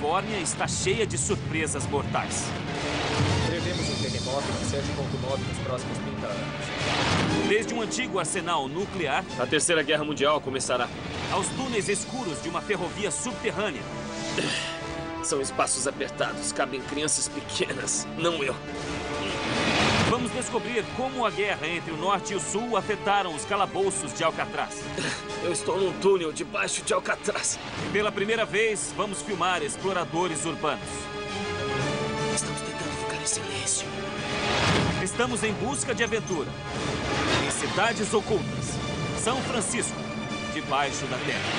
Califórnia está cheia de surpresas mortais. Prevemos um terremoto de 7,9 nos próximos 30 anos. Desde um antigo arsenal nuclear... A Terceira Guerra Mundial começará. ...aos túneis escuros de uma ferrovia subterrânea. São espaços apertados, cabem crianças pequenas, não eu. Vamos descobrir como a guerra entre o Norte e o Sul afetaram os calabouços de Alcatraz. Eu estou num túnel debaixo de Alcatraz. Pela primeira vez, vamos filmar exploradores urbanos. Estamos tentando ficar em silêncio. Estamos em busca de aventura. Em cidades ocultas. São Francisco, debaixo da terra.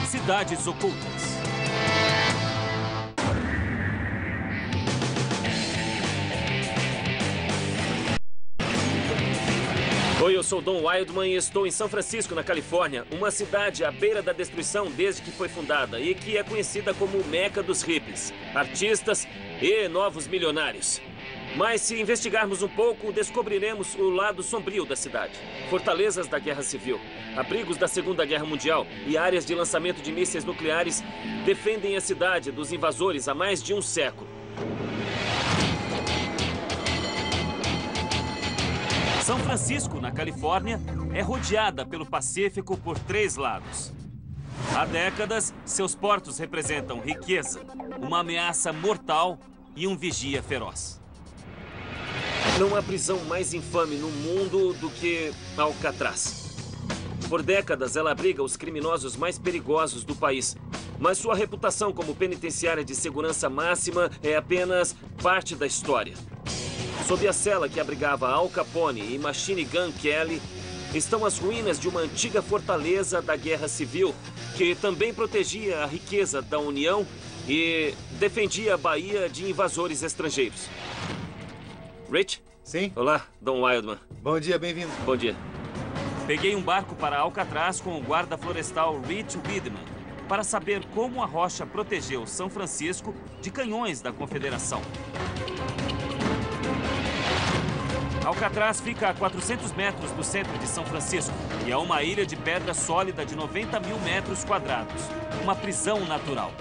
Cidades ocultas. Oi, eu sou Don Wildman e estou em São Francisco, na Califórnia, uma cidade à beira da destruição desde que foi fundada e que é conhecida como o Meca dos hippies, artistas e novos milionários. Mas se investigarmos um pouco, descobriremos o lado sombrio da cidade. Fortalezas da Guerra Civil, abrigos da Segunda Guerra Mundial e áreas de lançamento de mísseis nucleares defendem a cidade dos invasores há mais de um século. São Francisco, na Califórnia, é rodeada pelo Pacífico por 3 lados. Há décadas, seus portos representam riqueza, uma ameaça mortal e um vigia feroz. Não há prisão mais infame no mundo do que Alcatraz. Por décadas, ela abriga os criminosos mais perigosos do país. Mas sua reputação como penitenciária de segurança máxima é apenas parte da história. Sob a cela que abrigava Al Capone e Machine Gun Kelly, estão as ruínas de uma antiga fortaleza da Guerra Civil, que também protegia a riqueza da União e defendia a Bahia de invasores estrangeiros. Rich? Sim? Olá, Don Wildman. Bom dia, bem-vindo. Bom dia. Peguei um barco para Alcatraz com o guarda florestal Rich Widman para saber como a rocha protegeu São Francisco de canhões da Confederação. Alcatraz fica a 400 metros do centro de São Francisco e é uma ilha de pedra sólida de 90 mil metros quadrados. Uma prisão natural.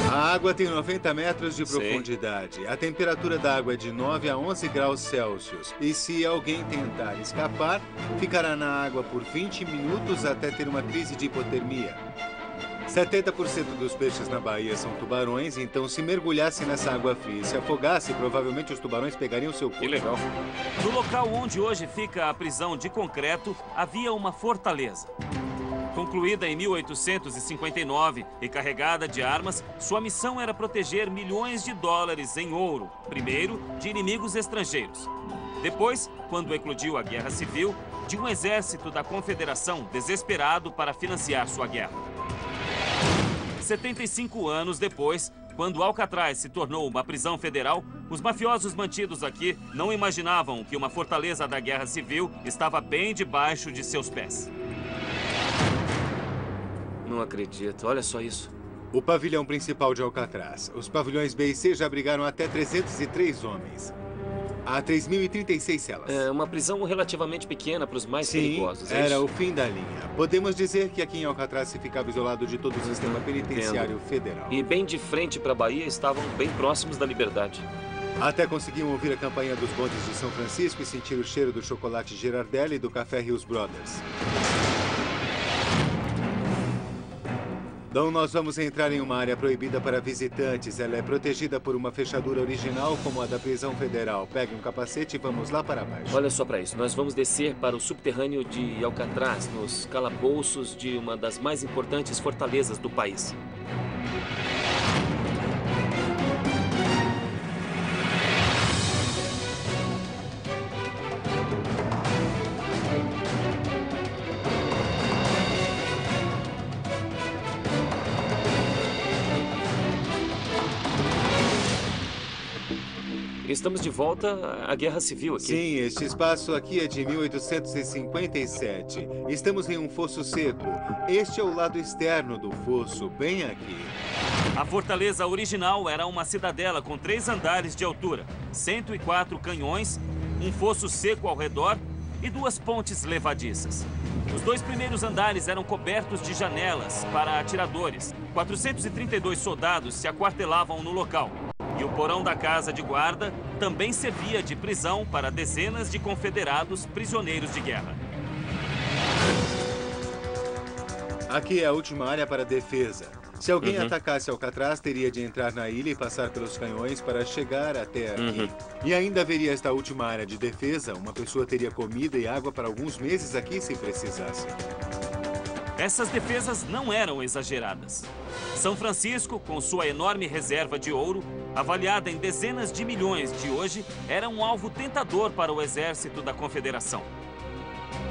A água tem 90 metros de profundidade. A temperatura da água é de 9 a 11 graus Celsius. E se alguém tentar escapar, ficará na água por 20 minutos até ter uma crise de hipotermia. 70% dos peixes na Bahia são tubarões, então se mergulhasse nessa água fria e se afogasse, provavelmente os tubarões pegariam seu corpo. Que legal. No local onde hoje fica a prisão de concreto, havia uma fortaleza. Concluída em 1859 e carregada de armas, sua missão era proteger milhões de dólares em ouro, primeiro de inimigos estrangeiros. Depois, quando eclodiu a Guerra Civil, de um exército da Confederação desesperado para financiar sua guerra. 75 anos depois, quando Alcatraz se tornou uma prisão federal, os mafiosos mantidos aqui não imaginavam que uma fortaleza da Guerra Civil estava bem debaixo de seus pés. Não acredito, olha só isso. O pavilhão principal de Alcatraz. Os pavilhões B e C já abrigaram até 303 homens. Há 3.036 celas. É uma prisão relativamente pequena para os mais perigosos. Sim, era o fim da linha. Podemos dizer que aqui em Alcatraz se ficava isolado de todo o sistema penitenciário federal. E bem de frente para a Bahia estavam bem próximos da liberdade. Até conseguiam ouvir a campainha dos bondes de São Francisco e sentir o cheiro do chocolate Girardelli e do café Hills Brothers. Então nós vamos entrar em uma área proibida para visitantes. Ela é protegida por uma fechadura original como a da prisão federal. Pegue um capacete e vamos lá para baixo. Olha só para isso. Nós vamos descer para o subterrâneo de Alcatraz, nos calabouços de uma das mais importantes fortalezas do país. Estamos de volta à Guerra Civil aqui. Sim, este espaço aqui é de 1857. Estamos em um fosso seco. Este é o lado externo do fosso, bem aqui. A fortaleza original era uma cidadela com 3 andares de altura, 104 canhões, um fosso seco ao redor e 2 pontes levadiças. Os 2 primeiros andares eram cobertos de janelas para atiradores. 432 soldados se aquartelavam no local. E o porão da casa de guarda também servia de prisão para dezenas de confederados prisioneiros de guerra. Aqui é a última área para defesa. Se alguém atacasse Alcatraz, teria de entrar na ilha e passar pelos canhões para chegar até aqui. E ainda haveria esta última área de defesa. Uma pessoa teria comida e água para alguns meses aqui se precisasse. Essas defesas não eram exageradas. São Francisco, com sua enorme reserva de ouro, avaliada em dezenas de milhões de hoje, era um alvo tentador para o exército da Confederação.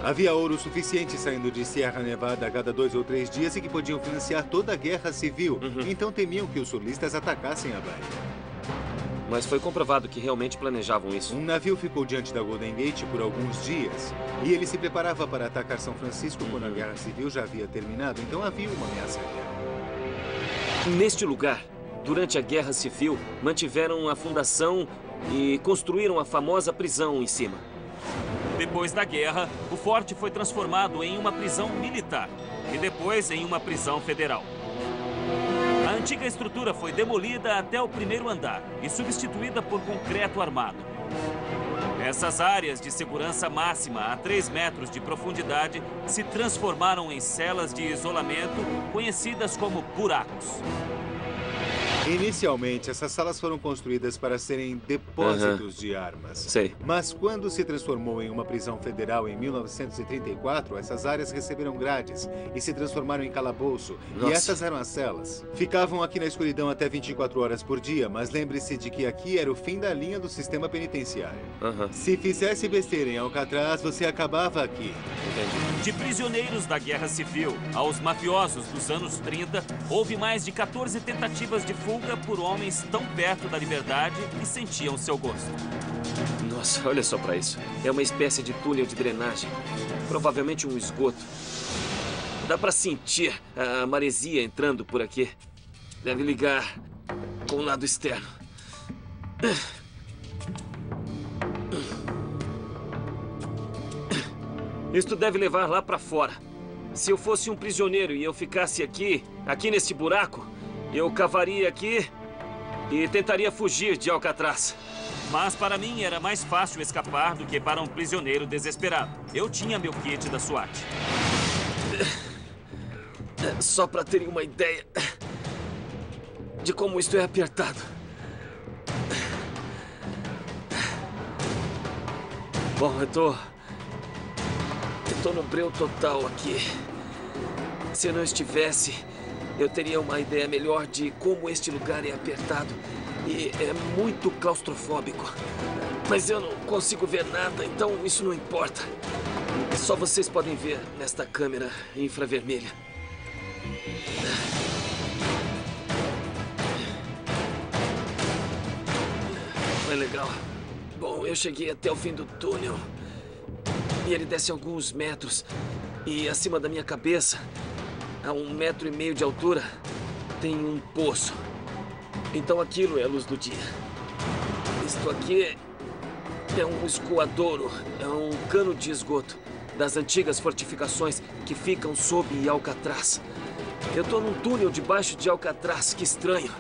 Havia ouro suficiente saindo de Sierra Nevada a cada 2 ou 3 dias e que podiam financiar toda a guerra civil. Então temiam que os sulistas atacassem a baía. Mas foi comprovado que realmente planejavam isso. Um navio ficou diante da Golden Gate por alguns dias. E ele se preparava para atacar São Francisco quando a guerra civil já havia terminado. Então havia uma ameaça real. Neste lugar, durante a guerra civil, mantiveram a fundação e construíram a famosa prisão em cima. Depois da guerra, o forte foi transformado em uma prisão militar e depois em uma prisão federal. A antiga estrutura foi demolida até o 1º andar e substituída por concreto armado. Essas áreas de segurança máxima a 3 metros de profundidade se transformaram em celas de isolamento conhecidas como buracos. Inicialmente, essas salas foram construídas para serem depósitos de armas. Sei. Mas quando se transformou em uma prisão federal em 1934, essas áreas receberam grades e se transformaram em calabouço. Nossa. E essas eram as celas. Ficavam aqui na escuridão até 24 horas por dia, mas lembre-se de que aqui era o fim da linha do sistema penitenciário. Se fizesse besteira em Alcatraz, você acabava aqui. Entendi. De prisioneiros da Guerra Civil aos mafiosos dos anos 30, houve mais de 14 tentativas de fuga por homens tão perto da liberdade que sentiam seu gosto. Nossa, olha só pra isso. É uma espécie de túnel de drenagem. Provavelmente um esgoto. Dá pra sentir a maresia entrando por aqui. Deve ligar com o lado externo. Isto deve levar lá pra fora. Se eu fosse um prisioneiro e eu ficasse aqui neste buraco, eu cavaria aqui e tentaria fugir de Alcatraz. Mas para mim era mais fácil escapar do que para um prisioneiro desesperado. Eu tinha meu kit da SWAT. Só para terem uma ideia de como isto é apertado. Bom, eu tô no breu total aqui. Se eu não estivesse, eu teria uma ideia melhor de como este lugar é apertado e é muito claustrofóbico. Mas eu não consigo ver nada, então isso não importa. Só vocês podem ver nesta câmera infravermelha. Foi legal. Bom, eu cheguei até o fim do túnel e ele desce alguns metros. E acima da minha cabeça, a 1,5 metros de altura, tem um poço. Então aquilo é a luz do dia. Isto aqui é um escoadouro, é um cano de esgoto das antigas fortificações que ficam sob Alcatraz. Eu tô num túnel debaixo de Alcatraz, que estranho.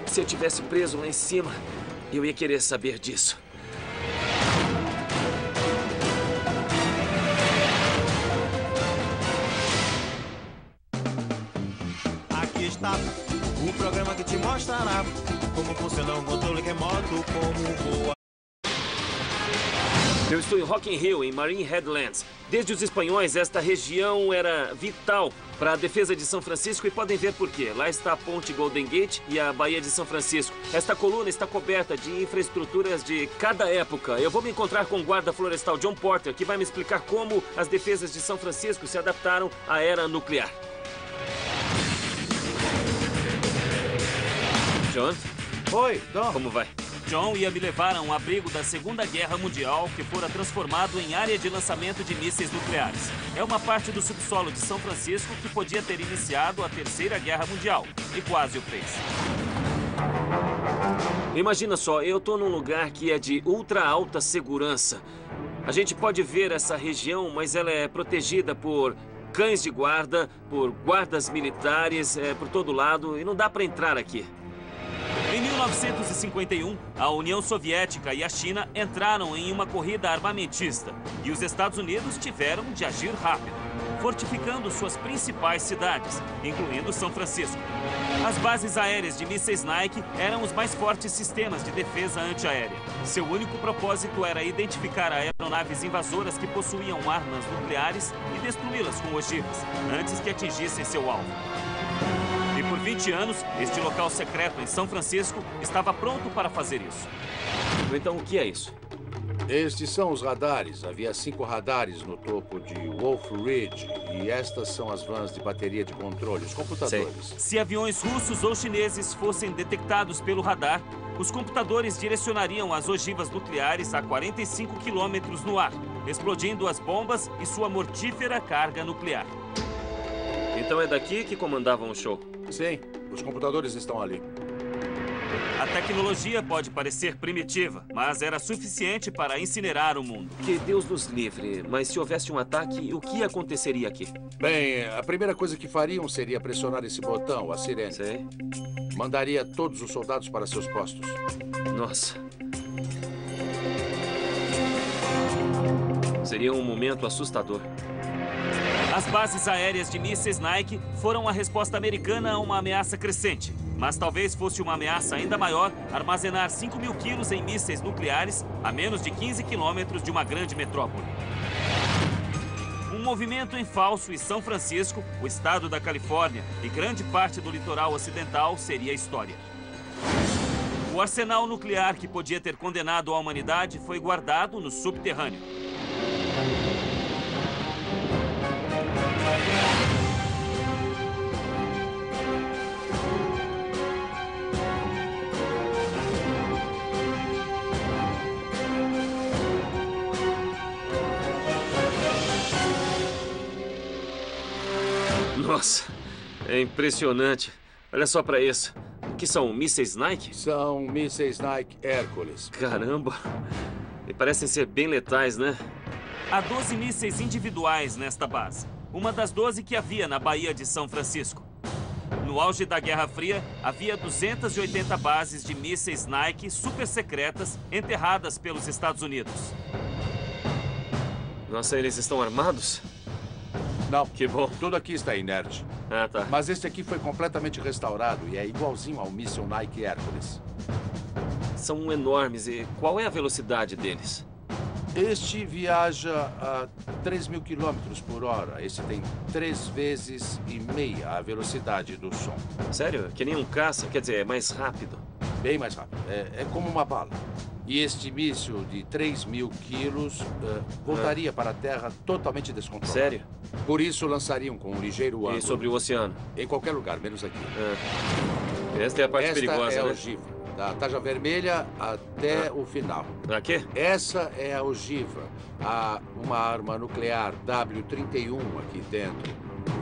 Se eu tivesse preso lá em cima, eu ia querer saber disso. Está o programa que te mostrará como funciona um controle remoto, como voa. Eu estou em Rock in Rio, em Marine Headlands. Desde os espanhóis, esta região era vital para a defesa de São Francisco e podem ver por quê. Lá está a ponte Golden Gate e a Baía de São Francisco. Esta coluna está coberta de infraestruturas de cada época. Eu vou me encontrar com o guarda florestal John Porter, que vai me explicar como as defesas de São Francisco se adaptaram à era nuclear. John? Oi, Dom. Como vai? John ia me levar a um abrigo da Segunda Guerra Mundial que fora transformado em área de lançamento de mísseis nucleares. É uma parte do subsolo de São Francisco que podia ter iniciado a Terceira Guerra Mundial. E quase o fez. Imagina só, eu tô num lugar que é de ultra alta segurança. A gente pode ver essa região, mas ela é protegida por cães de guarda, por guardas militares, por todo lado, e não dá para entrar aqui. Em 1951, a União Soviética e a China entraram em uma corrida armamentista e os Estados Unidos tiveram de agir rápido, fortificando suas principais cidades, incluindo São Francisco. As bases aéreas de mísseis Nike eram os mais fortes sistemas de defesa antiaérea. Seu único propósito era identificar aeronaves invasoras que possuíam armas nucleares e destruí-las com ogivas, antes que atingissem seu alvo. E por 20 anos, este local secreto em São Francisco estava pronto para fazer isso. Então, o que é isso? Estes são os radares. Havia 5 radares no topo de Wolf Ridge. E estas são as vans de bateria de controle, os computadores. Se aviões russos ou chineses fossem detectados pelo radar, os computadores direcionariam as ogivas nucleares a 45 quilômetros no ar, explodindo as bombas e sua mortífera carga nuclear. Então é daqui que comandavam o show? Sim, os computadores estão ali. A tecnologia pode parecer primitiva, mas era suficiente para incinerar o mundo. Que Deus nos livre, mas se houvesse um ataque, o que aconteceria aqui? Bem, a primeira coisa que fariam seria pressionar esse botão, a sirene. Sei. Mandaria todos os soldados para seus postos. Nossa. Seria um momento assustador. As bases aéreas de mísseis Nike foram a resposta americana a uma ameaça crescente. Mas talvez fosse uma ameaça ainda maior armazenar 5.000 quilos em mísseis nucleares a menos de 15 quilômetros de uma grande metrópole. Um movimento em falso e São Francisco, o estado da Califórnia e grande parte do litoral ocidental seria história. O arsenal nuclear que podia ter condenado a humanidade foi guardado no subterrâneo. Nossa, é impressionante. Olha só para isso. O que são mísseis Nike? São mísseis Nike Hércules. Caramba. E parecem ser bem letais, né? Há 12 mísseis individuais nesta base. Uma das 12 que havia na Baía de São Francisco. No auge da Guerra Fria, havia 280 bases de mísseis Nike super secretas enterradas pelos Estados Unidos. Nossa, eles estão armados? Não, Que bom. tudo aqui está inerte. Ah, tá. Mas este aqui foi completamente restaurado e é igualzinho ao míssil Nike Hércules. São enormes. E qual é a velocidade deles? Este viaja a 3.000 quilômetros por hora. Esse tem 3,5 vezes a velocidade do som. Sério? Que nem um caça? Quer dizer, é mais rápido. Bem mais rápido. É como uma bala. E este míssil de 3.000 quilos voltaria para a Terra totalmente descontrolado. Sério? Por isso lançariam com um ligeiro ângulo. E sobre o oceano? Em qualquer lugar, menos aqui. Esta é a parte Esta perigosa, é a né? ogiva. Da taja vermelha até o final. Pra quê? Essa é a ogiva. Há uma arma nuclear W-31 aqui dentro.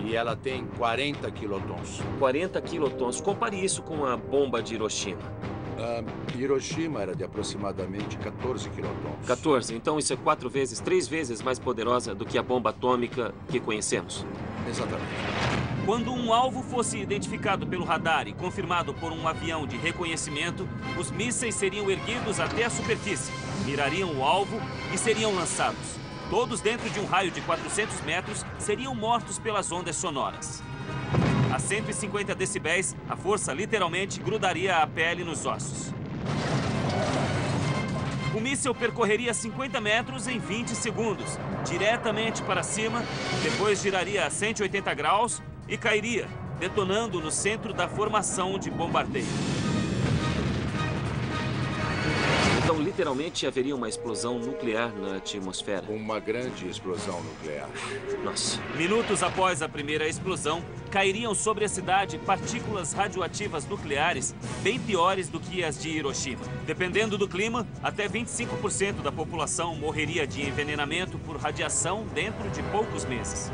E ela tem 40 quilotons. 40 quilotons. Compare isso com a bomba de Hiroshima. Hiroshima era de aproximadamente 14 quilotons. 14. Então isso é 3 vezes mais poderosa do que a bomba atômica que conhecemos. Exatamente. Quando um alvo fosse identificado pelo radar e confirmado por um avião de reconhecimento, os mísseis seriam erguidos até a superfície, mirariam o alvo e seriam lançados. Todos dentro de um raio de 400 metros seriam mortos pelas ondas sonoras. A 150 decibéis, a força literalmente grudaria a pele nos ossos. O míssil percorreria 50 metros em 20 segundos, diretamente para cima, depois giraria a 180 graus e cairia, detonando no centro da formação de bombardeio. Então, literalmente, haveria uma explosão nuclear na atmosfera. Uma grande explosão nuclear. Nossa. Minutos após a primeira explosão, cairiam sobre a cidade partículas radioativas nucleares bem piores do que as de Hiroshima. Dependendo do clima, até 25% da população morreria de envenenamento por radiação dentro de poucos meses.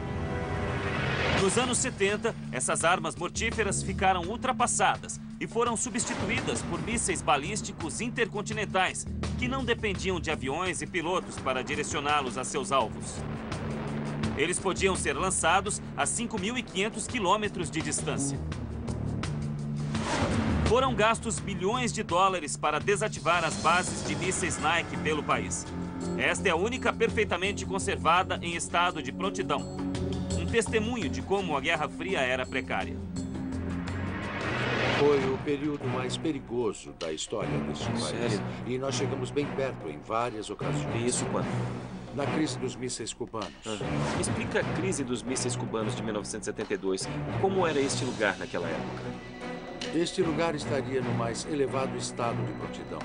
Nos anos 70, essas armas mortíferas ficaram ultrapassadas, e foram substituídas por mísseis balísticos intercontinentais, que não dependiam de aviões e pilotos para direcioná-los a seus alvos. Eles podiam ser lançados a 5.500 quilômetros de distância. Foram gastos bilhões de dólares para desativar as bases de mísseis Nike pelo país. Esta é a única perfeitamente conservada em estado de prontidão. Um testemunho de como a Guerra Fria era precária. Foi o período mais perigoso da história deste país. Sério? E nós chegamos bem perto em várias ocasiões. E isso quando? Na crise dos mísseis cubanos. Me explica a crise dos mísseis cubanos de 1972. Como era este lugar naquela época? Este lugar estaria no mais elevado estado de prontidão.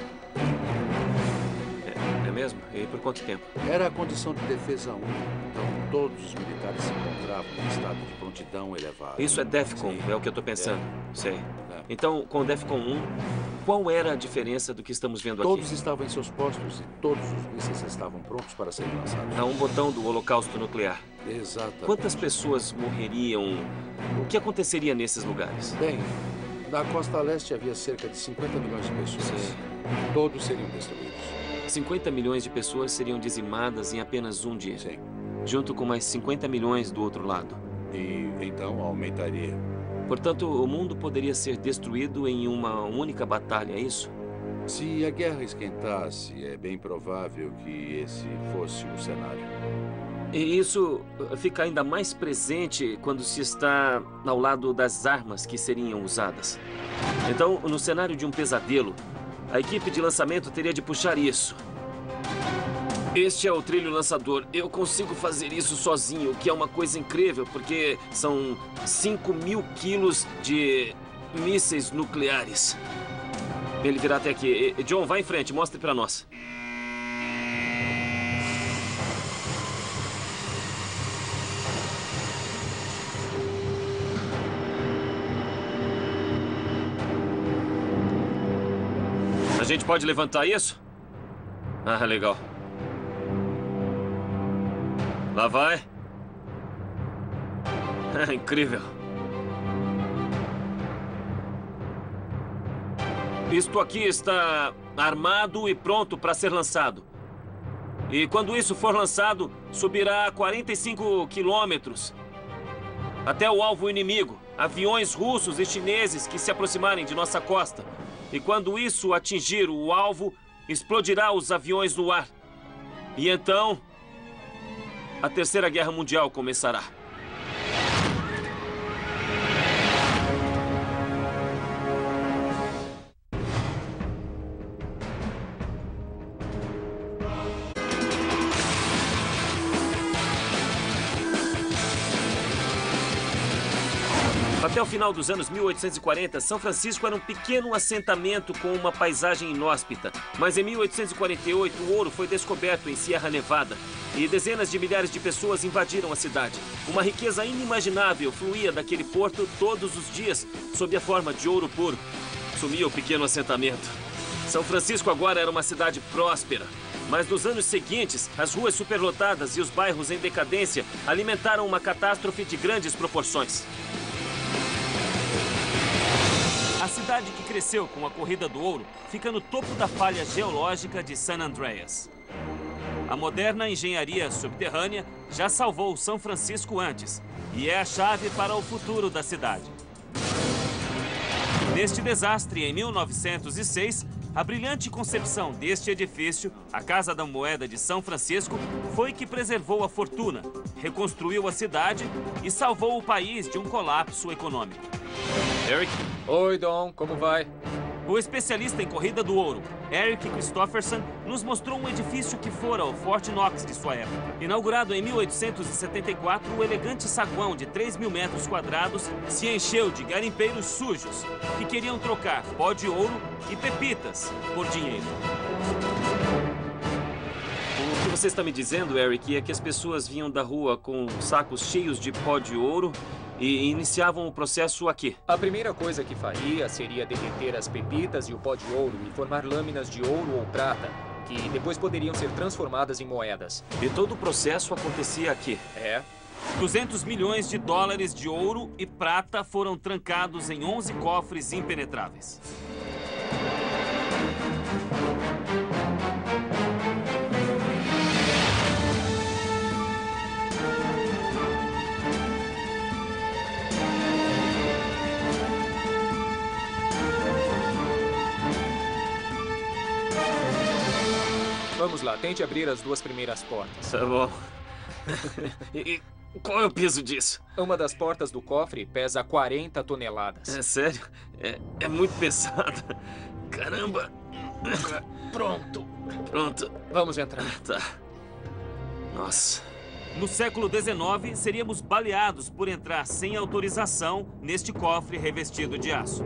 É mesmo? E por quanto tempo? Era a condição de defesa 1. Então, todos os militares se encontravam em estado de prontidão elevado. Isso é DEFCON, Sim. é o que eu tô pensando. Sei. É. Então, com o DEFCON 1, qual era a diferença do que estamos vendo aqui? Todos estavam em seus postos e todos os mísseis estavam prontos para serem lançados. Há um botão do holocausto nuclear. Exatamente. Quantas pessoas morreriam? O que aconteceria nesses lugares? Bem, na costa leste havia cerca de 50 milhões de pessoas. Sei. Todos seriam destruídos. 50 milhões de pessoas seriam dizimadas em apenas um dia. Sim. Junto com mais 50 milhões do outro lado. E então aumentaria. Portanto, o mundo poderia ser destruído em uma única batalha, é isso? Se a guerra esquentasse, é bem provável que esse fosse o cenário. E isso fica ainda mais presente quando se está ao lado das armas que seriam usadas. Então, no cenário de um pesadelo, a equipe de lançamento teria de puxar isso. Este é o trilho lançador. Eu consigo fazer isso sozinho, o que é uma coisa incrível, porque são 5.000 quilos de mísseis nucleares. Ele virá até aqui. John, vai em frente, mostre para nós. A gente pode levantar isso? Ah, legal. Lá vai. É incrível. Isto aqui está armado e pronto para ser lançado. E quando isso for lançado, subirá a 45 quilômetros até o alvo inimigo. Aviões russos e chineses que se aproximarem de nossa costa. E quando isso atingir o alvo, explodirá os aviões no ar. E então, a Terceira Guerra Mundial começará. Até o final dos anos 1840, São Francisco era um pequeno assentamento com uma paisagem inóspita. Mas em 1848, o ouro foi descoberto em Sierra Nevada e dezenas de milhares de pessoas invadiram a cidade. Uma riqueza inimaginável fluía daquele porto todos os dias, sob a forma de ouro puro. Sumiu o pequeno assentamento. São Francisco agora era uma cidade próspera. Mas nos anos seguintes, as ruas superlotadas e os bairros em decadência alimentaram uma catástrofe de grandes proporções. A cidade que cresceu com a Corrida do Ouro fica no topo da falha geológica de San Andreas. A moderna engenharia subterrânea já salvou São Francisco antes e é a chave para o futuro da cidade. Neste desastre, em 1906, a brilhante concepção deste edifício, a Casa da Moeda de São Francisco, foi que preservou a fortuna, reconstruiu a cidade e salvou o país de um colapso econômico. Eric? Oi, Dom, como vai? O especialista em Corrida do Ouro, Eric Christopherson, nos mostrou um edifício que fora o Fort Knox de sua época. Inaugurado em 1874, o elegante saguão de 3.000 metros quadrados se encheu de garimpeiros sujos que queriam trocar pó de ouro e pepitas por dinheiro. O que você está me dizendo, Eric, é que as pessoas vinham da rua com sacos cheios de pó de ouro e iniciavam o processo aqui. A primeira coisa que faria seria derreter as pepitas e o pó de ouro e formar lâminas de ouro ou prata, que depois poderiam ser transformadas em moedas. E todo o processo acontecia aqui. É. 200 milhões de dólares de ouro e prata foram trancados em 11 cofres impenetráveis. Vamos lá, tente abrir as 2 primeiras portas. Tá bom. E qual é o peso disso? Uma das portas do cofre pesa 40 toneladas. É sério? É muito pesada. Caramba. Pronto. Pronto. Vamos entrar. Tá. Nossa. No século XIX, seríamos baleados por entrar sem autorização neste cofre revestido de aço.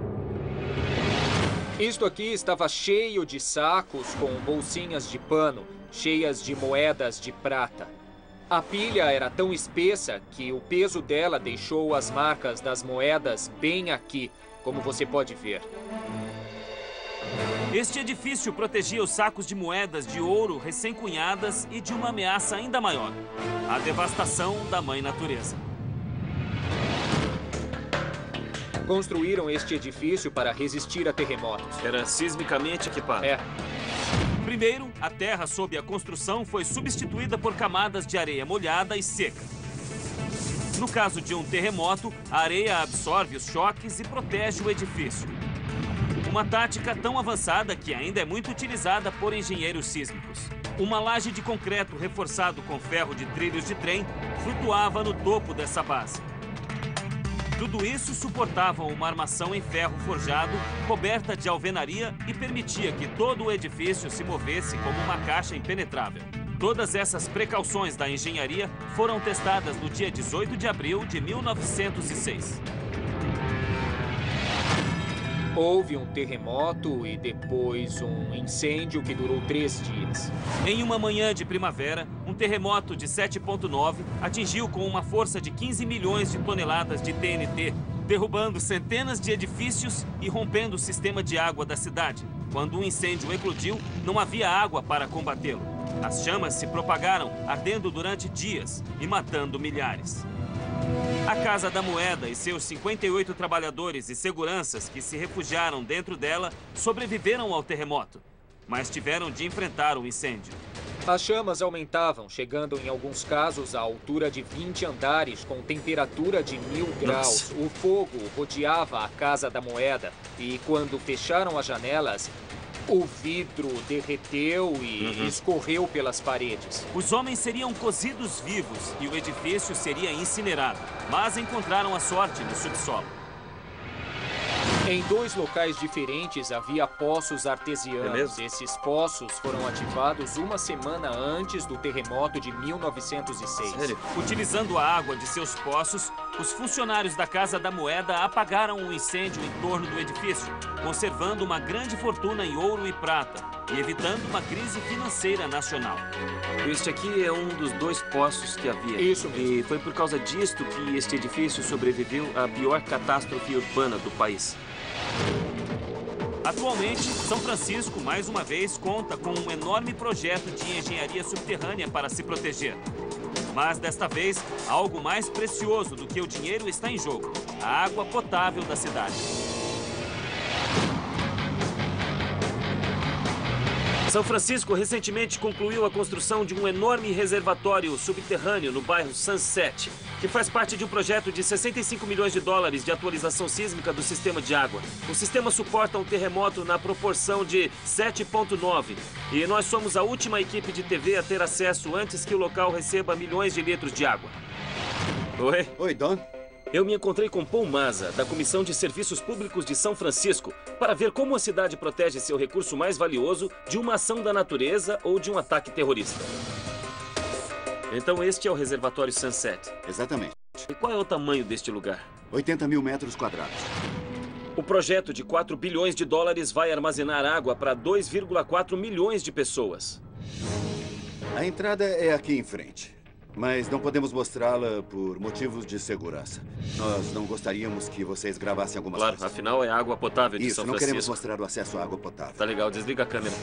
Isto aqui estava cheio de sacos com bolsinhas de pano, cheias de moedas de prata. A pilha era tão espessa que o peso dela deixou as marcas das moedas bem aqui, como você pode ver. Este edifício protegia os sacos de moedas de ouro recém-cunhadas e de uma ameaça ainda maior: a devastação da mãe natureza. Construíram este edifício para resistir a terremotos. Era sismicamente equipado. É. Primeiro, a terra sob a construção foi substituída por camadas de areia molhada e seca. No caso de um terremoto, a areia absorve os choques e protege o edifício. Uma tática tão avançada que ainda é muito utilizada por engenheiros sísmicos. Uma laje de concreto reforçado com ferro de trilhos de trem flutuava no topo dessa base. Tudo isso suportava uma armação em ferro forjado, coberta de alvenaria e permitia que todo o edifício se movesse como uma caixa impenetrável. Todas essas precauções da engenharia foram testadas no dia 18 de abril de 1906. Houve um terremoto e depois um incêndio que durou 3 dias. Em uma manhã de primavera, um terremoto de 7,9 atingiu com uma força de 15 milhões de toneladas de TNT, derrubando centenas de edifícios e rompendo o sistema de água da cidade. Quando o incêndio eclodiu, não havia água para combatê-lo. As chamas se propagaram, ardendo durante dias e matando milhares. A Casa da Moeda e seus 58 trabalhadores e seguranças que se refugiaram dentro dela sobreviveram ao terremoto, mas tiveram de enfrentar o incêndio. As chamas aumentavam, chegando em alguns casos à altura de 20 andares com temperatura de 1000 graus. O fogo rodeava a Casa da Moeda e quando fecharam as janelas, o vidro derreteu e escorreu pelas paredes. Os homens seriam cozidos vivos e o edifício seria incinerado, mas encontraram a sorte no subsolo. Em 2 locais diferentes havia poços artesianos. Esses poços foram ativados uma semana antes do terremoto de 1906. Sério? Utilizando a água de seus poços, os funcionários da Casa da Moeda apagaram o incêndio em torno do edifício, conservando uma grande fortuna em ouro e prata e evitando uma crise financeira nacional. Este aqui é um dos 2 poços que havia. Isso mesmo. E foi por causa disto que este edifício sobreviveu à pior catástrofe urbana do país. Atualmente, São Francisco, mais uma vez, conta com um enorme projeto de engenharia subterrânea para se proteger. Mas, desta vez, algo mais precioso do que o dinheiro está em jogo: a água potável da cidade. São Francisco recentemente concluiu a construção de um enorme reservatório subterrâneo no bairro Sunset, que faz parte de um projeto de 65 milhões de dólares de atualização sísmica do sistema de água. O sistema suporta um terremoto na proporção de 7,9 e nós somos a última equipe de TV a ter acesso antes que o local receba milhões de litros de água. Oi? Oi, Don. Eu me encontrei com Paul Maza, da Comissão de Serviços Públicos de São Francisco, para ver como a cidade protege seu recurso mais valioso de uma ação da natureza ou de um ataque terrorista. Então este é o reservatório Sunset. Exatamente. E qual é o tamanho deste lugar? 80 mil metros quadrados. O projeto de 4 bilhões de dólares vai armazenar água para 2,4 milhões de pessoas. A entrada é aqui em frente. Mas não podemos mostrá-la por motivos de segurança. Nós não gostaríamos que vocês gravassem algumas coisas. Claro, afinal é água potável de Isso, São não Francisco. queremos mostrar o acesso à água potável. Tá legal, desliga a câmera.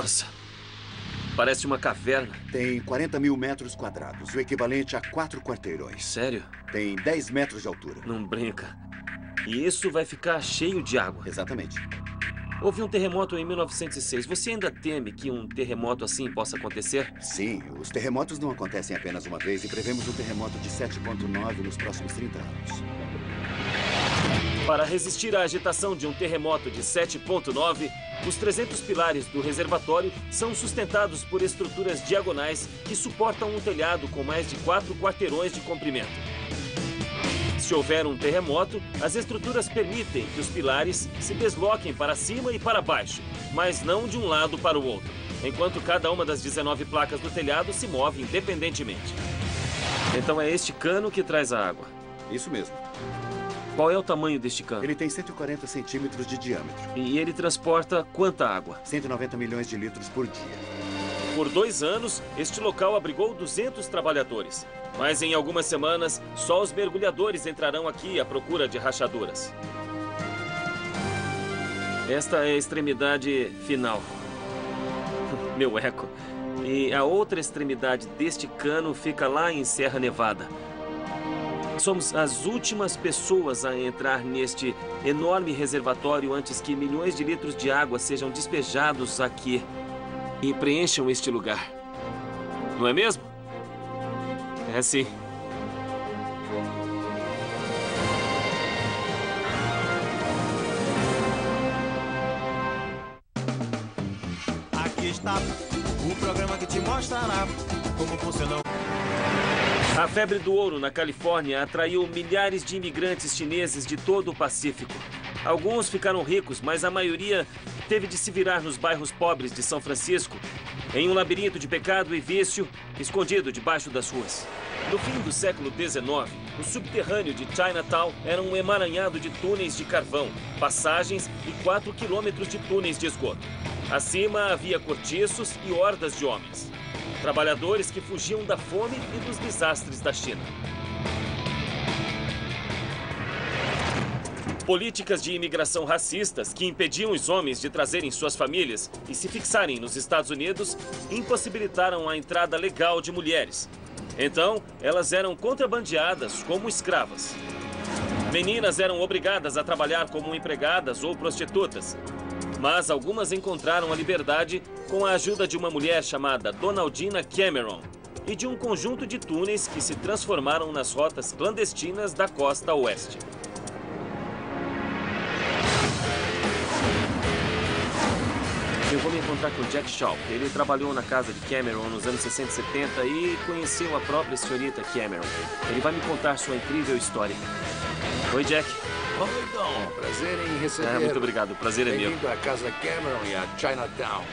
Nossa. Parece uma caverna. Tem 40 mil metros quadrados, o equivalente a 4 quarteirões. Sério? Tem 10 metros de altura. Não brinca. E isso vai ficar cheio de água. Exatamente. Houve um terremoto em 1906. Você ainda teme que um terremoto assim possa acontecer? Sim, os terremotos não acontecem apenas uma vez e prevemos um terremoto de 7,9 nos próximos 30 anos. Para resistir à agitação de um terremoto de 7,9, os 300 pilares do reservatório são sustentados por estruturas diagonais que suportam um telhado com mais de 4 quarteirões de comprimento. Se houver um terremoto, as estruturas permitem que os pilares se desloquem para cima e para baixo, mas não de um lado para o outro, enquanto cada uma das 19 placas do telhado se move independentemente. Então é este cano que traz a água. Isso mesmo. Qual é o tamanho deste cano? Ele tem 140 centímetros de diâmetro. E ele transporta quanta água? 190 milhões de litros por dia. Por 2 anos, este local abrigou 200 trabalhadores. Mas em algumas semanas, só os mergulhadores entrarão aqui à procura de rachaduras. Esta é a extremidade final. Meu eco. E a outra extremidade deste cano fica lá em Serra Nevada. Somos as últimas pessoas a entrar neste enorme reservatório antes que milhões de litros de água sejam despejados aqui e preencham este lugar. Não é mesmo? É sim. Aqui está o programa que te mostrará como funciona. A febre do ouro na Califórnia atraiu milhares de imigrantes chineses de todo o Pacífico. Alguns ficaram ricos, mas a maioria teve de se virar nos bairros pobres de São Francisco, em um labirinto de pecado e vício, escondido debaixo das ruas. No fim do século XIX, o subterrâneo de Chinatown era um emaranhado de túneis de carvão, passagens e 4 quilômetros de túneis de esgoto. Acima havia cortiços e hordas de homens. Trabalhadores que fugiam da fome e dos desastres da China. Políticas de imigração racistas que impediam os homens de trazerem suas famílias e se fixarem nos Estados Unidos impossibilitaram a entrada legal de mulheres. Então, elas eram contrabandeadas como escravas. Meninas eram obrigadas a trabalhar como empregadas ou prostitutas. Mas algumas encontraram a liberdade com a ajuda de uma mulher chamada Donaldina Cameron e de um conjunto de túneis que se transformaram nas rotas clandestinas da costa oeste. Eu vou me encontrar com o Jack Shaw. Ele trabalhou na casa de Cameron nos anos 60 e 70 e conheceu a própria senhorita Cameron. Ele vai me contar sua incrível história. Oi, Jack. Oi, Dom. Prazer em receber. Muito obrigado. O prazer é meu. Bem-vindo à casa Cameron e a Chinatown.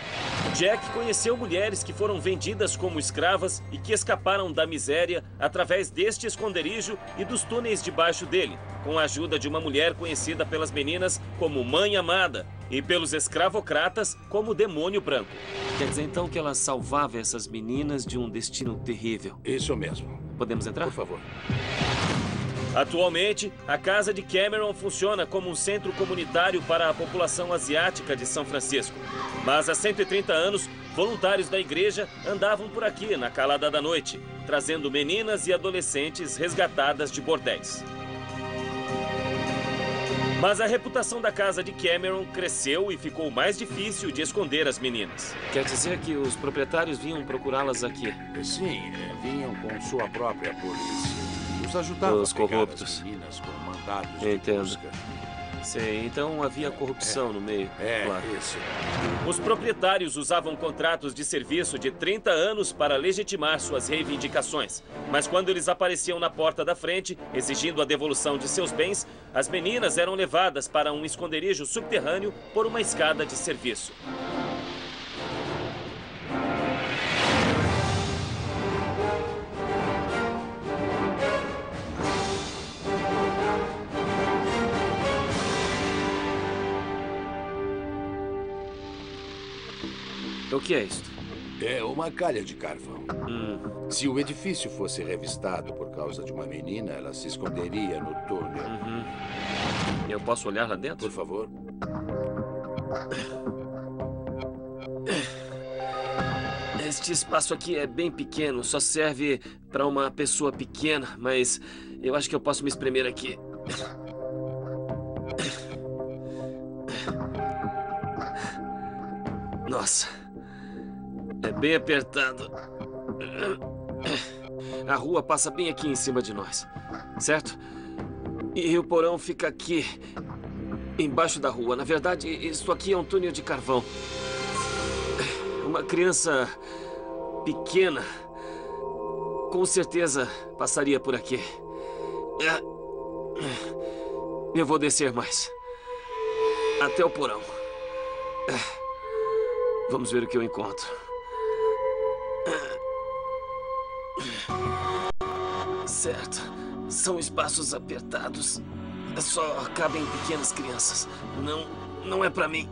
Jack conheceu mulheres que foram vendidas como escravas e que escaparam da miséria através deste esconderijo e dos túneis debaixo dele, com a ajuda de uma mulher conhecida pelas meninas como Mãe Amada e pelos escravocratas como Demônio Branco. Quer dizer então que ela salvava essas meninas de um destino terrível? Isso mesmo. Podemos entrar? Por favor. Atualmente, a casa de Cameron funciona como um centro comunitário para a população asiática de São Francisco. Mas há 130 anos, voluntários da igreja andavam por aqui na calada da noite, trazendo meninas e adolescentes resgatadas de bordéis. Mas a reputação da casa de Cameron cresceu e ficou mais difícil de esconder as meninas. Quer dizer que os proprietários vinham procurá-las aqui? Sim, vinham com sua própria polícia. Os ajudavam Os a pegar corruptos. as meninas com mandados Entendo. de busca. Sei, então havia corrupção no meio. Claro. Isso. Os proprietários usavam contratos de serviço de 30 anos para legitimar suas reivindicações. Mas quando eles apareciam na porta da frente, exigindo a devolução de seus bens, as meninas eram levadas para um esconderijo subterrâneo por uma escada de serviço. O que é isto? É uma calha de carvão. Se o edifício fosse revistado por causa de uma menina, ela se esconderia no túnel. Eu posso olhar lá dentro? Por favor. Este espaço aqui é bem pequeno, só serve para uma pessoa pequena, mas eu acho que eu posso me espremer aqui. Nossa, é bem apertado. A rua passa bem aqui em cima de nós, certo? E o porão fica aqui, embaixo da rua. Na verdade, isso aqui é um túnel de carvão. Uma criança pequena, com certeza, passaria por aqui. Eu vou descer mais. Até o porão. Vamos ver o que eu encontro. Certo. São espaços apertados. Só cabem pequenas crianças. Não é pra mim.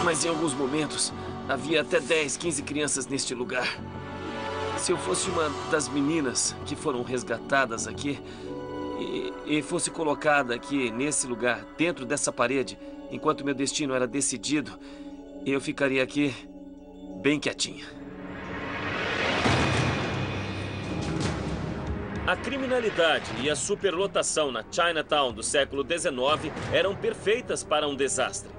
Mas em alguns momentos, havia até 10, 15 crianças neste lugar. Se eu fosse uma das meninas que foram resgatadas aqui e fosse colocada aqui nesse lugar, dentro dessa parede, enquanto meu destino era decidido, eu ficaria aqui bem quietinha. A criminalidade e a superlotação na Chinatown do século XIX eram perfeitas para um desastre.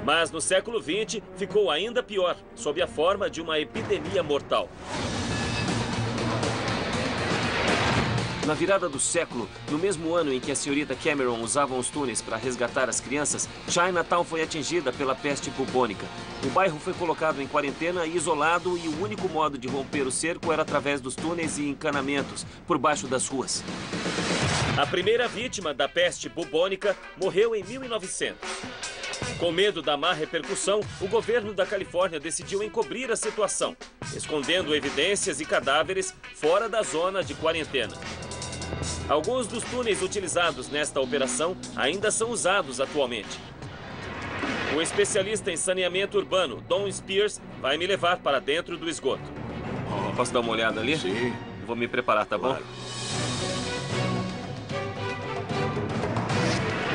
Mas no século XX ficou ainda pior, sob a forma de uma epidemia mortal. Na virada do século, no mesmo ano em que a senhorita Cameron usava os túneis para resgatar as crianças, Chinatown foi atingida pela peste bubônica. O bairro foi colocado em quarentena e isolado, e o único modo de romper o cerco era através dos túneis e encanamentos por baixo das ruas. A primeira vítima da peste bubônica morreu em 1900. Com medo da má repercussão, o governo da Califórnia decidiu encobrir a situação, escondendo evidências e cadáveres fora da zona de quarentena. Alguns dos túneis utilizados nesta operação ainda são usados atualmente. O especialista em saneamento urbano, Don Spears, vai me levar para dentro do esgoto. Posso dar uma olhada ali? Sim. Vou me preparar, tá bom? Claro.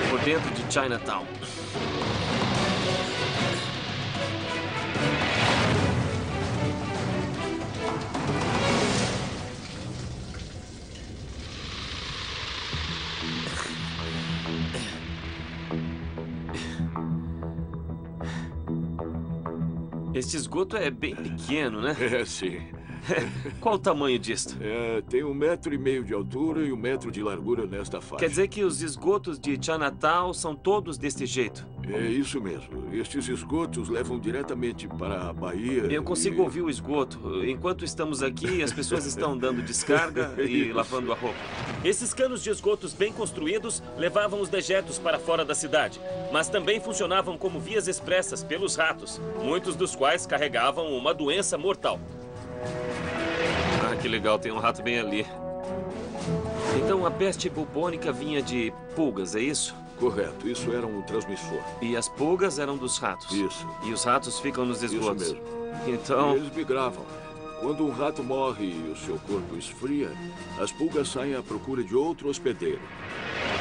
Por dentro de Chinatown. Este esgoto é bem pequeno, né? É, sim. Qual o tamanho disto? Tem 1,5 metro de altura e 1 metro de largura nesta faixa. Quer dizer que os esgotos de Chinatown são todos desse jeito? É isso mesmo. Estes esgotos levam diretamente para a Bahia. Eu consigo ouvir o esgoto. Enquanto estamos aqui, as pessoas estão dando descarga e lavando a roupa. Esses canos de esgotos bem construídos levavam os dejetos para fora da cidade, mas também funcionavam como vias expressas pelos ratos, muitos dos quais carregavam uma doença mortal. Ah, que legal, tem um rato bem ali. Então a peste bubônica vinha de pulgas, é isso? Correto, isso era um transmissor. E as pulgas eram dos ratos? Isso. E os ratos ficam nos esgotos? Isso mesmo. Então... E eles migravam. Quando um rato morre e o seu corpo esfria, as pulgas saem à procura de outro hospedeiro.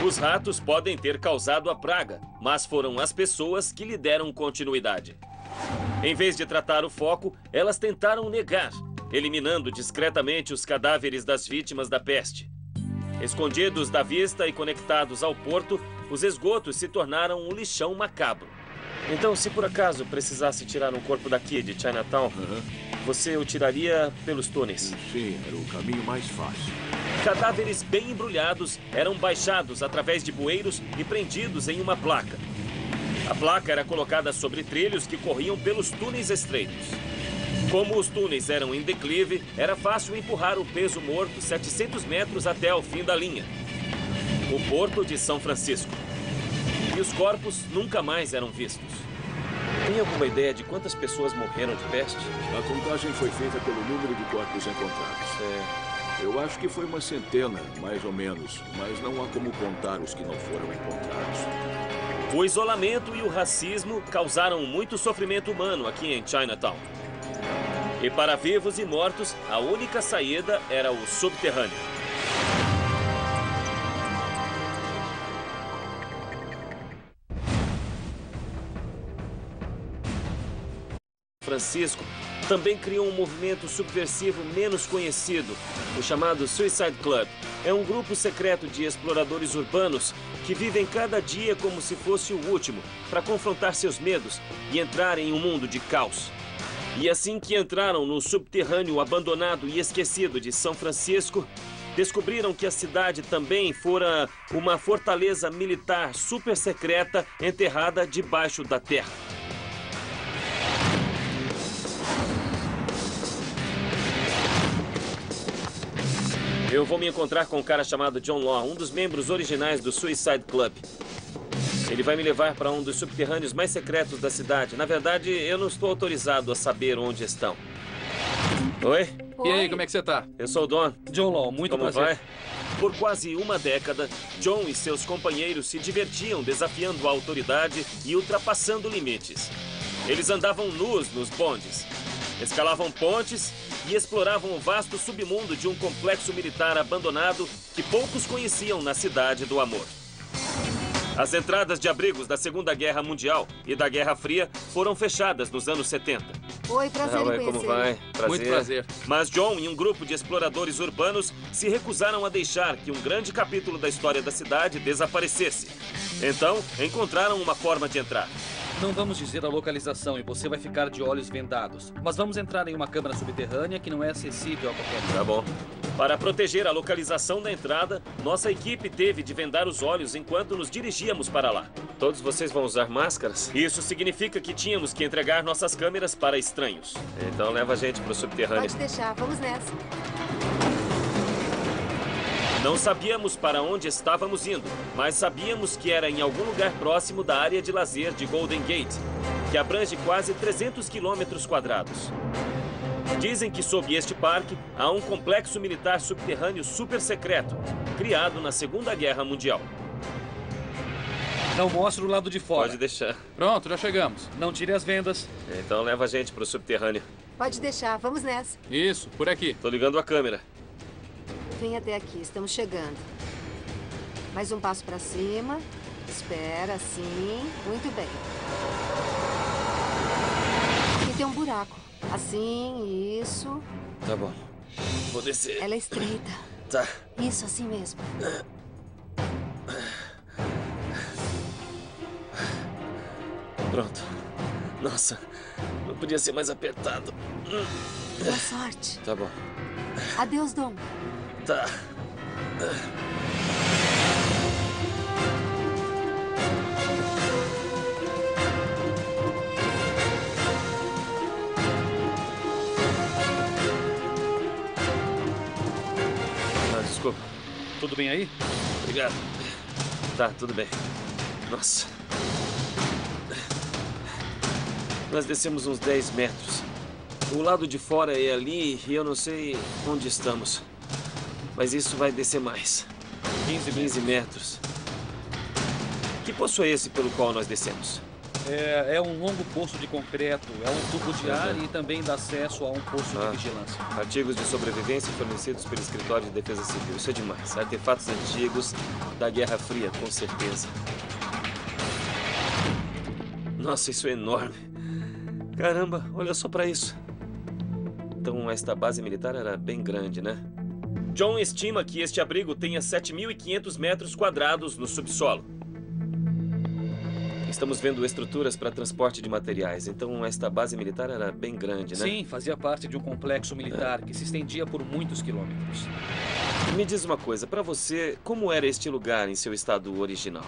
Os ratos podem ter causado a praga, mas foram as pessoas que lhe deram continuidade. Em vez de tratar o foco, elas tentaram negar, eliminando discretamente os cadáveres das vítimas da peste. Escondidos da vista e conectados ao porto, os esgotos se tornaram um lixão macabro. Então, se por acaso precisasse tirar um corpo daqui de Chinatown, você o tiraria pelos túneis? Sim, era o caminho mais fácil. Cadáveres bem embrulhados eram baixados através de bueiros e prendidos em uma placa. A placa era colocada sobre trilhos que corriam pelos túneis estreitos. Como os túneis eram em declive, era fácil empurrar o peso morto 700 metros até ao fim da linha, o Porto de São Francisco. E os corpos nunca mais eram vistos. Tem alguma ideia de quantas pessoas morreram de peste? A contagem foi feita pelo número de corpos encontrados. Eu acho que foi uma centena, mais ou menos, mas não há como contar os que não foram encontrados. O isolamento e o racismo causaram muito sofrimento humano aqui em Chinatown. E para vivos e mortos, a única saída era o subterrâneo. Francisco também criou um movimento subversivo menos conhecido, o chamado Suicide Club. É um grupo secreto de exploradores urbanos que vivem cada dia como se fosse o último, para confrontar seus medos e entrar em um mundo de caos. E assim que entraram no subterrâneo abandonado e esquecido de São Francisco, descobriram que a cidade também fora uma fortaleza militar super secreta enterrada debaixo da terra. Eu vou me encontrar com um cara chamado John Law, um dos membros originais do Suicide Club. Ele vai me levar para um dos subterrâneos mais secretos da cidade. Na verdade, eu não estou autorizado a saber onde estão. Oi? E aí, como é que você tá? Eu sou o Don. John Law, muito Como prazer. vai? Por quase uma década, John e seus companheiros se divertiam desafiando a autoridade e ultrapassando limites. Eles andavam nus nos bondes, escalavam pontes e exploravam o vasto submundo de um complexo militar abandonado que poucos conheciam na Cidade do Amor. As entradas de abrigos da Segunda Guerra Mundial e da Guerra Fria foram fechadas nos anos 70. Oi, prazer em Oi, conhecer. como vai? Prazer. Muito prazer. Mas John e um grupo de exploradores urbanos se recusaram a deixar que um grande capítulo da história da cidade desaparecesse. Então, encontraram uma forma de entrar. Não vamos dizer a localização e você vai ficar de olhos vendados. Mas vamos entrar em uma câmara subterrânea que não é acessível a qualquer um. Tá bom. Para proteger a localização da entrada, nossa equipe teve de vendar os olhos enquanto nos dirigíamos para lá. Todos vocês vão usar máscaras? Isso significa que tínhamos que entregar nossas câmeras para estranhos. Então leva a gente para o subterrâneo. Pode deixar, vamos nessa. Não sabíamos para onde estávamos indo, mas sabíamos que era em algum lugar próximo da área de lazer de Golden Gate, que abrange quase 300 quilômetros quadrados. Dizem que sob este parque há um complexo militar subterrâneo super secreto, criado na Segunda Guerra Mundial. Não mostre o lado de fora. Pode deixar. Pronto, já chegamos. Não tire as vendas. Então leva a gente para o subterrâneo. Pode deixar, vamos nessa. Isso, por aqui. Tô ligando a câmera. Vem até aqui, estamos chegando. Mais um passo para cima. Espera, assim. Muito bem. Aqui tem um buraco. Assim, isso. Tá bom. Vou descer. Ela é estreita. Tá. Isso, assim mesmo. Pronto. Nossa, não podia ser mais apertado. Boa sorte. Tá bom. Adeus, Dom. Tá. Desculpa. Tudo bem aí? Obrigado. Tá, tudo bem. Nossa. Nós descemos uns 10 metros. O lado de fora é ali e eu não sei onde estamos. Mas isso vai descer mais. 15 metros. Que poço é esse pelo qual nós descemos? É um longo poço de concreto, é um tubo de ar e também dá acesso a um posto de vigilância. Artigos de sobrevivência fornecidos pelo Escritório de Defesa Civil. Isso é demais. Artefatos antigos da Guerra Fria, com certeza. Nossa, isso é enorme. Caramba, olha só pra isso. Então esta base militar era bem grande, né? John estima que este abrigo tenha 7.500 metros quadrados no subsolo. Estamos vendo estruturas para transporte de materiais, então esta base militar era bem grande, né? Sim, fazia parte de um complexo militar que se estendia por muitos quilômetros. Me diz uma coisa, para você, como era este lugar em seu estado original?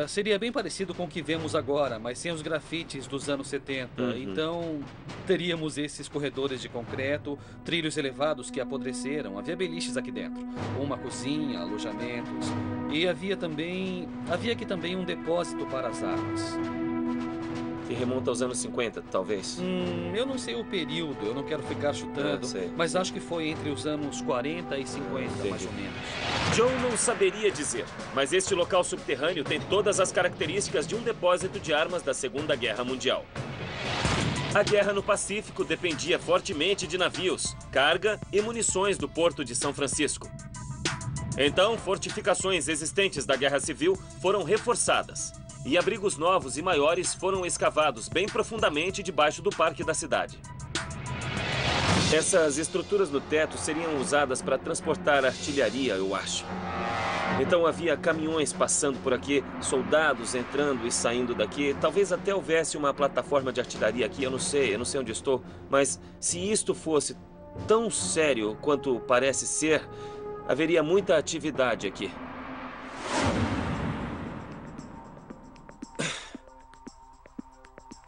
Seria bem parecido com o que vemos agora, mas sem os grafites dos anos 70. Então, teríamos esses corredores de concreto, trilhos elevados que apodreceram, havia beliches aqui dentro, uma cozinha, alojamentos, e havia aqui também um depósito para as armas. Que remonta aos anos 50, talvez? Eu não sei o período, eu não quero ficar chutando, mas acho que foi entre os anos 40 e 50, mais ou menos. John não saberia dizer, mas este local subterrâneo tem todas as características de um depósito de armas da Segunda Guerra Mundial. A guerra no Pacífico dependia fortemente de navios, carga e munições do porto de São Francisco. Então, fortificações existentes da Guerra Civil foram reforçadas. E abrigos novos e maiores foram escavados bem profundamente debaixo do parque da cidade. Essas estruturas no teto seriam usadas para transportar artilharia, eu acho. Então havia caminhões passando por aqui, soldados entrando e saindo daqui. Talvez até houvesse uma plataforma de artilharia aqui, eu não sei onde estou. Mas se isto fosse tão sério quanto parece ser, haveria muita atividade aqui.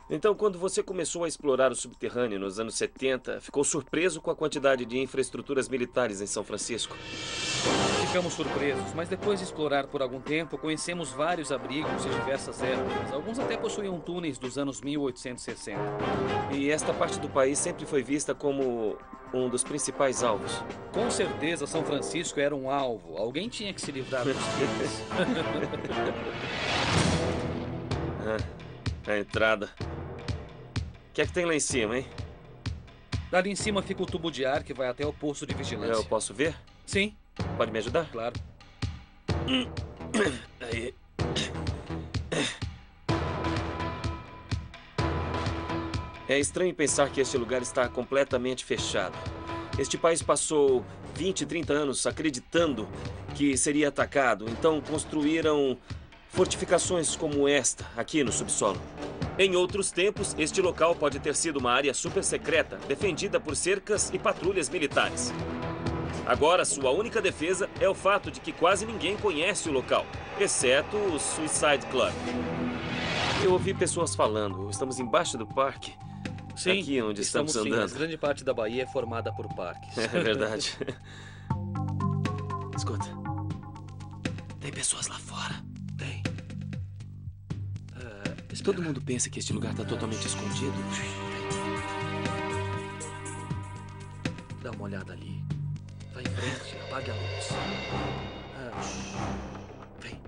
Então, quando você começou a explorar o subterrâneo nos anos 70, ficou surpreso com a quantidade de infraestruturas militares em São Francisco? Ficamos surpresos, mas depois de explorar por algum tempo, conhecemos vários abrigos de diversas épocas. Alguns até possuíam túneis dos anos 1860. E esta parte do país sempre foi vista como um dos principais alvos. Com certeza, São Francisco era um alvo. Alguém tinha que se livrar dos crimes. A entrada. O que é que tem lá em cima, hein? Dali em cima fica o tubo de ar que vai até o posto de vigilância. Eu posso ver? Sim. Pode me ajudar? Claro. Aí. É estranho pensar que este lugar está completamente fechado. Este país passou 20, 30 anos acreditando que seria atacado. Então construíram fortificações como esta, aqui no subsolo. Em outros tempos, este local pode ter sido uma área super secreta, defendida por cercas e patrulhas militares. Agora, sua única defesa é o fato de que quase ninguém conhece o local, exceto o Suicide Club. Eu ouvi pessoas falando, estamos embaixo do parque. Sim, aqui onde estamos andando. Sim, mas grande parte da Bahia é formada por parques. É verdade. Escuta, tem pessoas lá fora. Tem. Todo mundo pensa que este lugar está totalmente escondido. Dá uma olhada ali. Vai em frente, apague a luz. Vem.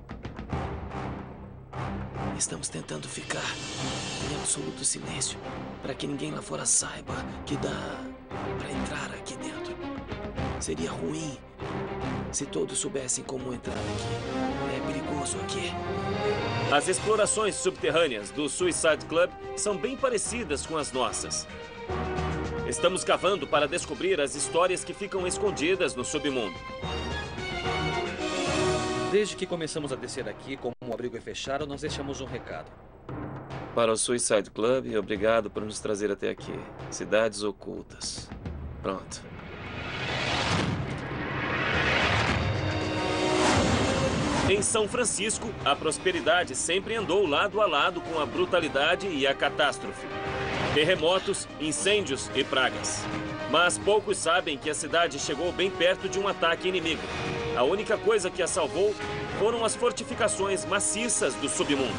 Estamos tentando ficar em absoluto silêncio, para que ninguém lá fora saiba que dá para entrar aqui dentro. Seria ruim se todos soubessem como entrar aqui. É perigoso aqui. As explorações subterrâneas do Suicide Club são bem parecidas com as nossas. Estamos cavando para descobrir as histórias que ficam escondidas no submundo. Desde que começamos a descer aqui, como o abrigo é fechado, nós deixamos um recado. Para o Suicide Club, obrigado por nos trazer até aqui. Cidades ocultas. Pronto. Em São Francisco, a prosperidade sempre andou lado a lado com a brutalidade e a catástrofe. Terremotos, incêndios e pragas. Mas poucos sabem que a cidade chegou bem perto de um ataque inimigo. A única coisa que a salvou foram as fortificações maciças do submundo.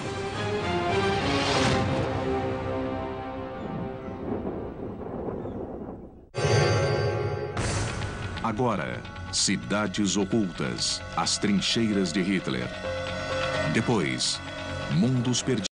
Agora, Cidades Ocultas, as trincheiras de Hitler. Depois, Mundos Perdidos.